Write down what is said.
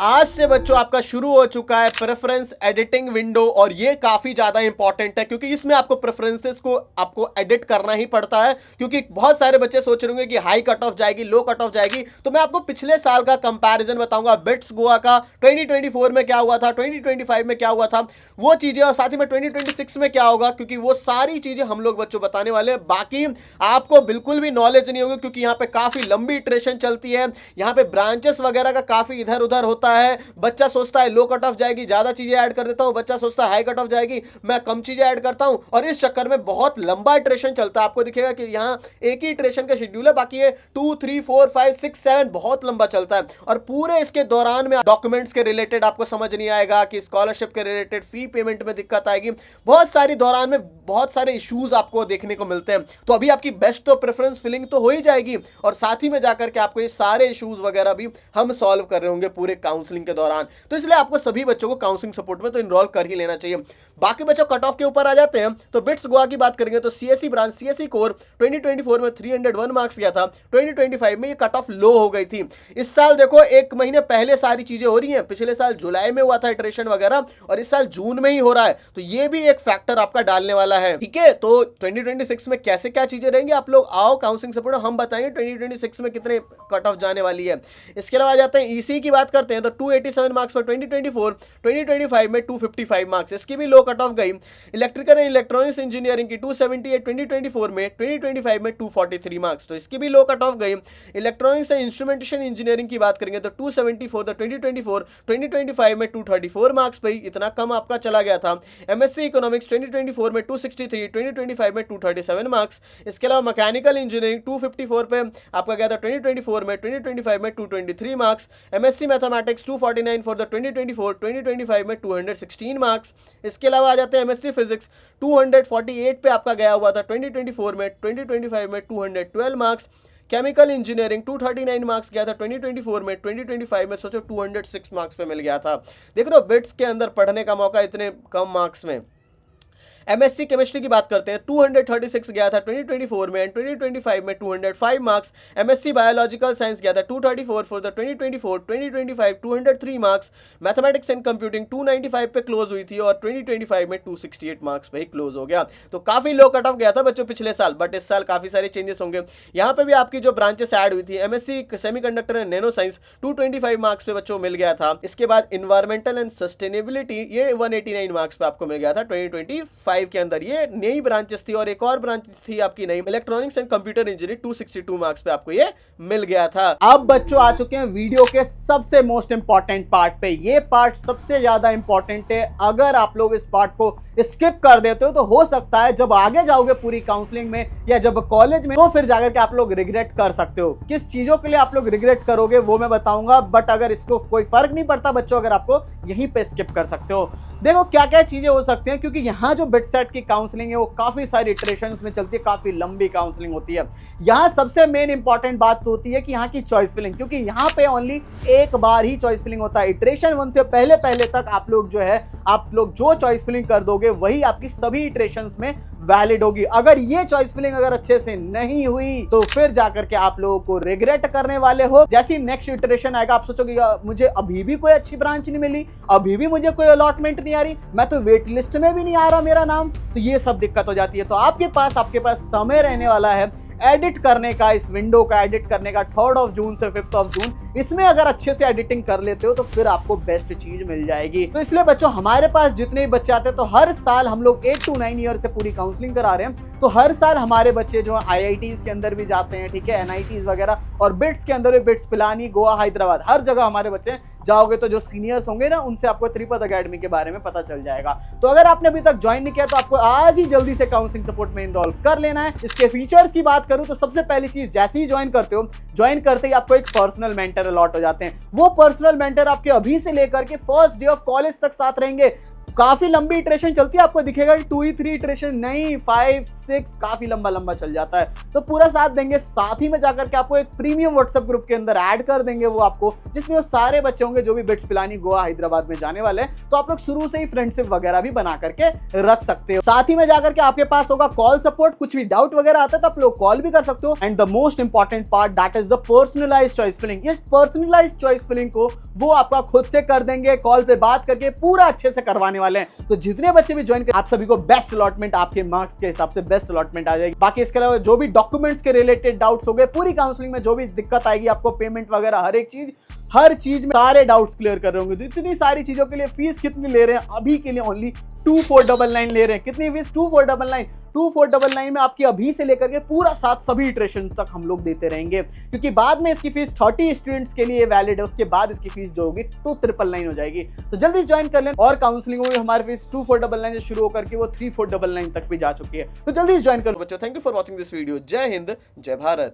आज से बच्चों आपका शुरू हो चुका है प्रेफरेंस एडिटिंग विंडो और ये काफी ज्यादा इंपॉर्टेंट है क्योंकि इसमें आपको प्रेफरेंसेस को आपको एडिट करना ही पड़ता है। क्योंकि बहुत सारे बच्चे सोच रहे होंगे कि हाई कट ऑफ जाएगी, लो कट ऑफ जाएगी, तो मैं आपको पिछले साल का कंपैरिजन बताऊंगा। बिट्स गोवा का 2024 में क्या हुआ था, 2025 में क्या हुआ था, वो चीजें, और साथ ही में 2026 में क्या होगा, क्योंकि वो सारी चीजें हम लोग बच्चों बताने वाले हैं। बाकी आपको बिल्कुल भी नॉलेज नहीं होगी क्योंकि यहाँ पे काफी लंबी इटरेशन चलती है, यहाँ पे ब्रांचेस वगैरह का काफी इधर उधर होता है। बच्चा सोचता है लो कट ऑफ जाएगी, ज्यादा चीजें ऐड कर देता हूं, बच्चा सोचता है हाई कट ऑफ जाएगी, मैं कम चीजें ऐड करता हूं, और इस चक्कर में बहुत लंबा इटरेशन चलता है। आपको दिखेगा कि यहाँ एक ही इटरेशन का शेड्यूल है, बाकी ये 2, 3, 4, 5, 6, 7 बहुत लंबा चलता है। और पूरे इसके दौरान में डॉक्यूमेंट्स के रिलेटेड आपको समझ नहीं आएगा कि स्कॉलरशिप के रिलेटेड फी पेमेंट में दिक्कत आएगी, बहुत सारी दौरान में बहुत सारे इश्यूज आपको देखने को मिलते हैं। तो अभी आपकी बेस्ट तो प्रेफरेंस फिलिंग तो हो ही जाएगी, और साथ ही में जाकर के आपको ये सारे इश्यूज वगैरह भी हम सॉल्व कर रहे होंगे पूरे काउंसलिंग के दौरान। तो इसलिए आपको सभी बच्चों को काउंसलिंग सपोर्ट में तो इनरोल कर ही लेना चाहिए। बाकी बच्चों कट ऑफ के ऊपर आ जाते हैं, तो बिट्स गोवा की बात करेंगे तो सीएससी ब्रांच सीएससी कोर 2024 में 301 मार्क्स गया था, 2025 में ये कट ऑफ लो हो गई थी। इस साल देखो एक महीने पहले सारी चीजें हो रही हैं, पिछले साल जुलाई में हुआ था इटरेशन वगैरह, और इस साल जून में ही हो रहा है, तो ये भी एक फैक्टर आपका डालने वाला है। ठीक है, तो 2026 में कैसे क्या चीजें रहेंगी, आप लोग आओ काउंसलिंग सपोर्ट, हम बताएंगे 2026 में कितने कट ऑफ जाने वाली है। इसके अलावा आ जाते हैं ईसी की बात करते हैं तो 287 मार्क्स पर 2024, 2025 में 255 मार्क्स, इसकी भी लो कट ऑफ गई। इलेक्ट्रिकल एंड इलेक्ट्रॉनिक्स इंजीनियरिंग की 278 2024 में, 2025 में 243 मार्क्स, तो इसकी भी लो कट ऑफ गई। इलेक्ट्रॉनिक्स एंड इंस्ट्रूमेंटेशन इंजीनियरिंग की बात करेंगे तो 274 द 2024, 2025 में 234 मार्क्स भाई, इतना कम आपका चला गया था। एमएससी इकोनॉमिक्स 2024 में 263, 2025 में 237 मार्क्स। इसके अलावा मैकेनिकल इंजीनियरिंग 254 पे आपका गया था 2024 में, 2025 में 223 marks. MSc mathematics 249 for the 2024, 2025 में 216 मार्क्स। इसके अलावा आ जाते हैं एमएससी फिजिक्स 248 पे आपका गया हुआ था 2024 में, 2025 में 212 मार्क्स। केमिकल इंजीनियरिंग 239 मार्क्स गया था 2024 में, 2025 में सोचो 206 मार्क्स पे मिल गया था। देख रहे हो बिट्स के अंदर पढ़ने का मौका इतने कम मार्क्स में। एमएससी केमिस्ट्री की बात करते हैं 236 गया था 2024 में, एंड 2025 में 205 मार्क्स। एमएससी बायोलॉजिकल साइंस गया था 234 for the 2024, 2025 203 marks. Mathematics and computing 295 पे क्लोज हुई थी, और 2025 में 268 मार्क्स पे ही क्लोज हो गया। तो काफी लो कट ऑफ गया था बच्चों पिछले साल, बट इस साल काफी सारे चेंजेस होंगे। यहाँ पे भी आपकी जो ब्रांचेस ऐड हुई थी, MSc semiconductor and nano science 225 marks पे बच्चों मिल गया था। इसके बाद इन्वायरमेंटल एंड सस्टेनेबिलिटी ये 189 मार्क्स पे आपको मिल गया था 2025 के अंदर। ये नई ब्रांचेस थी, और एक और ब्रांच थी आपकी नई electronics and computer engineering 262 marks पे आपको ये मिल गया था। अब बच्चों आ चुके हैं वीडियो के सबसे मोस्ट इंपॉर्टेंट पार्ट पे। ये पार्ट सबसे ज्यादा इंपॉर्टेंट है, अगर आप लोग इस पार्ट को स्किप कर देते हो तो हो सकता है जब आगे जाओगे पूरी काउंसलिंग में या जब कॉलेज में, तो फिर जाकर के आप लोग रिग्रेट कर सकते हो। किस चीजों के लिए आप लोग रिग्रेट करोगे वो मैं बताऊंगा, बट अगर इसको कोई फर्क नहीं पड़ता बच्चों, अगर आपको यहीं पे स्किप कर सकते हो। देखो क्या क्या चीजें हो सकती हैं, क्योंकि यहाँ जो बिट सेट की काउंसलिंग है वो काफी सारी इटरेशंस में चलती है, काफी लंबी काउंसलिंग होती है। यहाँ सबसे मेन इंपॉर्टेंट बात तो होती है कि यहाँ की चॉइस फिलिंग, क्योंकि यहाँ पे ओनली एक बार ही चॉइस फिलिंग होता है। इटरेशन 1 से पहले पहले तक आप लोग जो है, आप लोग जो चॉइस फिलिंग कर दोगे वही आपकी सभी इटरेशंस में वैलिड होगी। अगर ये चॉइस फिलिंग अगर अच्छे से नहीं हुई तो फिर जाकर के आप लोगों को रिग्रेट करने वाले हो। जैसी नेक्स्ट इटरेशन आएगा आप सोचोगे मुझे अभी भी कोई अच्छी ब्रांच नहीं मिली, अभी भी मुझे कोई अलॉटमेंट नहीं आ रही, मैं तो वेट लिस्ट में भी नहीं आ रहा मेरा नाम, तो ये सब दिक्कत हो जाती है। तो आपके पास समय रहने वाला है एडिट करने का, इस विंडो का एडिट करने का 3 जून से 5 जून। इसमें अगर अच्छे से एडिटिंग कर लेते हो तो फिर आपको बेस्ट चीज मिल जाएगी। तो इसलिए बच्चों हमारे पास जितने भी बच्चे आते हैं, तो हर साल हम लोग 8 to 9 ईयर से पूरी काउंसलिंग करा रहे हैं, तो हर साल हमारे बच्चे जो IITs के अंदर भी जाते हैं, ठीक है, NITs वगैरह, और बिट्स के अंदर भी, बिट्स पिलानी, गोवा, हैदराबाद, हर जगह हमारे बच्चे जाओगे तो जो सीनियर्स होंगे ना उनसे आपको त्रिपद अकेडमी के बारे में पता चल जाएगा। तो अगर आपने अभी तक ज्वाइन नहीं किया तो आपको आज ही जल्दी से काउंसलिंग सपोर्ट में इनरोल कर लेना है। इसके फीचर्स की बात करूं तो सबसे पहली चीज, जैसे ही ज्वाइन करते हो, ज्वाइन करते ही आपको एक पर्सनल मेंटर अलॉट हो जाते हैं। वो पर्सनल मेंटर आपके अभी से लेकर के फर्स्ट डे ऑफ कॉलेज तक साथ रहेंगे। काफी लंबी इटरेशन चलती है, आपको दिखेगा कि 2 ही 3 इटरेशन नहीं, 5 6 काफी लंबा लंबा चल जाता है। तो पूरा साथ देंगे, साथ ही में जाकर के आपको एक प्रीमियम व्हाट्सएप ग्रुप के अंदर ऐड कर देंगे वो आपको, जिसमें वो सारे बच्चे होंगे जो भी बिट्स पिलानी गोवा हैदराबाद में जाने वाले हैं। तो आप लोग शुरू से ही फ्रेंडशिप वगैरह भी बना करके रख सकते हो। साथ ही में जाकर के आपके पास होगा कॉल सपोर्ट, कुछ भी डाउट वगैरह आता है तो आप लोग कॉल भी कर सकते हो। And the most important part that is the personalised choice filling. इस पर्सनलाइज्ड चॉइस फिलिंग को वो आपका खुद से कर देंगे, कॉल पे बात करके पूरा अच्छे से करवाने वाले हैं। तो जितने बच्चे भी ज्वाइन करें, आप सभी को बेस्ट अलॉटमेंट, आपके मार्क्स के हिसाब से बेस्ट अलॉटमेंट आ जाएगी। बाकी इसके अलावा जो भी डॉक्यूमेंट्स के रिलेटेड डाउट्स हो गए, पूरी काउंसलिंग में जो भी दिक्कत आएगी आपको, पेमेंट वगैरह हर चीज में सारे डाउट्स क्लियर कर रहे होंगे। तो इतनी सारी चीजों के लिए फीस कितनी ले रहे हैं अभी के लिए? ओनली 2499 ले रहे हैं। कितनी फीस? 2499 में आपकी अभी से लेकर के पूरा साथ सभी इटरेशन तक हम लोग देते रहेंगे, क्योंकि बाद में इसकी फीस 30 स्टूडेंट्स के लिए वैलिड है। उसके बाद इसकी फीस जो होगी 2999 हो जाएगी। तो जल्दी ज्वाइन कर लें। और काउंसलिंग में हमारी फीस 2499 से शुरू होकर के वो 3499 तक भी जा चुकी है। तो जल्दी ज्वाइन करो बच्चों, thank you for watching this video. जय हिंद, जय भारत।